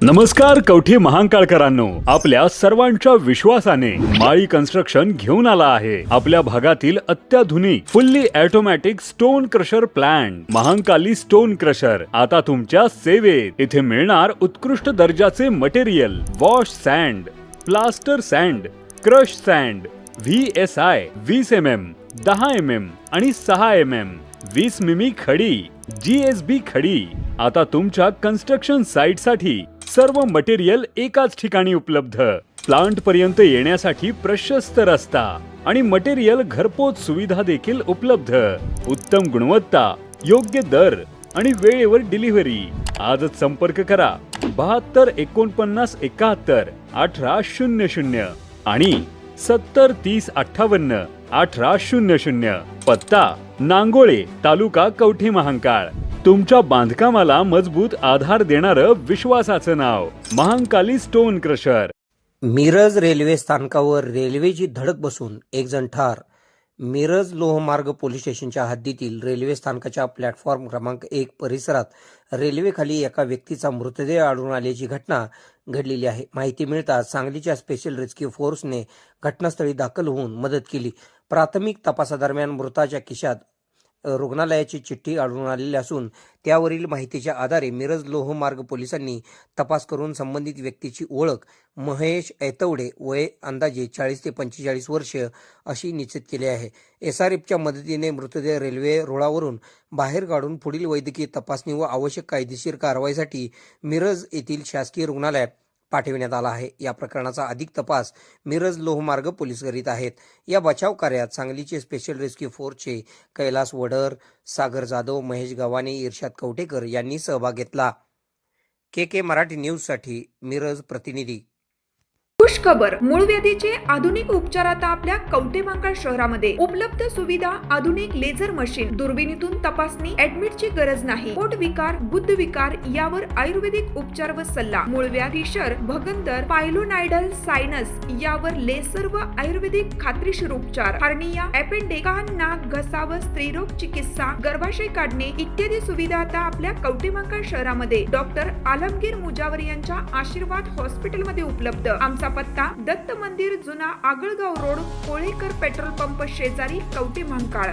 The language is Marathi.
नमस्कार कवठी महांकाळकरांनो, आपल्या सर्वांच्या विश्वासाने माळी कन्स्ट्रक्शन घेऊन आला आहे आपल्या भागातील अत्याधुनिक fully automatic stone crusher plant Mahankali stone crusher आता तुमच्या सेवेत। इथे मिळणार उत्कृष्ट दर्जाचे material, wash sand, plaster sand, crush sand, VSI 20 mm, 10 mm आणि 6 mm, 20 मिमी खडी, GSB खडी। आता तुमच्या कन्स्ट्रक्शन साइट साठी सर्व मटेरियल एकाच ठिकाणी उपलब्ध। प्लांट पर्यंत येण्यासाठी प्रशस्त रस्ता आणि मटेरियल घरपोच सुविधा देखील उपलब्ध। उत्तम गुणवत्ता, योग्य दर आणि वेळेवर डिलिव्हरी। आजच संपर्क करा 72 49 71 18 00 आणि 70 30 58 18 00। पत्ता नांगोळे, तालुका कवठी महांकाळ। तुमच्या बांधकामाला मजबूत आधार देणारं विश्वासाचं नाव Mahankali stone crusher. Miraj railway स्थानकावर रेल्वेची धडक बसून एक जण ठार। मिरज लोहमार्ग पोलीस स्टेशनच्या हद्दीतील रेल्वे स्थानकाच्या प्लॅटफॉर्म क्रमांक 1 परिसरात रेल्वेखाली एका व्यक्तीचा मृतदेह आढळून आल्याची घटना घडलेली आहे। माहिती मिळताच सांगलीच्या स्पेशल रेस्क्यू फोर्सने घटनास्थळी दाखल होऊन मदत केली। प्राथमिक तपासादरम्यान मृताच्या खिशात रुग्णालयाची चिठ्ठी आढळून आलेली असून त्यावरील माहितीच्या आधारे मिरज लोहमार्ग पोलिसांनी तपास करून संबंधित व्यक्तीची ओळख महेश ऐतवडे, वय अंदाजे 40 ते 45 वर्ष अशी निश्चित केली आहे। SRFच्या मदतीने मृतदेह रेल्वे रुळावरून बाहेर काढून पुढील वैद्यकीय तपासणी व आवश्यक कायदेशीर कारवाईसाठी मिरज येथील शासकीय रुग्णालयात पाठविण्यात आला आहे। या प्रकरणाचा अधिक तपास मिरज लोहमार्ग पोलीस करीत आहेत। या बचाव कार्यात सांगलीचे स्पेशल रेस्क्यू फोर्सचे कैलास वडर, सागर जाधव, महेश गव्हाणे, इर्शाद कवटेकर यांनी सहभाग घेतला। KK मराठी न्यूजसाठी मिरज प्रतिनिधी। खुश खबर, मूळव्याधीचे आधुनिक उपचार आता आपल्या कवठे महांकाळ शहरामध्ये उपलब्ध। सुविधा, आधुनिक लेझर मशीन, दुर्बिणीतून तपासणी, ऍडमिटची गरज नाही। पोट विकार, गुद्ध विकार यावर आयुर्वेदिक उपचार व सल्ला। मूळव्याधी, शर, भगंदर, पायलोनायडल, सायनस यावर लेसर व आयुर्वेदिक खात्रीशीर उपचार। हार्निया, अपेंडिक्स, कान, नाक, घसा व स्त्रीरोग चिकित्सा, गर्भाशय काढणे इत्यादी सुविधा आता आपल्या कवठे महांकाळ शहरामध्ये डॉक्टर आलमगीर मुजावर यांच्या आशीर्वाद हॉस्पिटलमध्ये उपलब्ध। आमचा पत्ता दत्त मंदिर, जुना Agalgaon road, Kolekar petrol pump शेजारी, कवठे महांकाळ।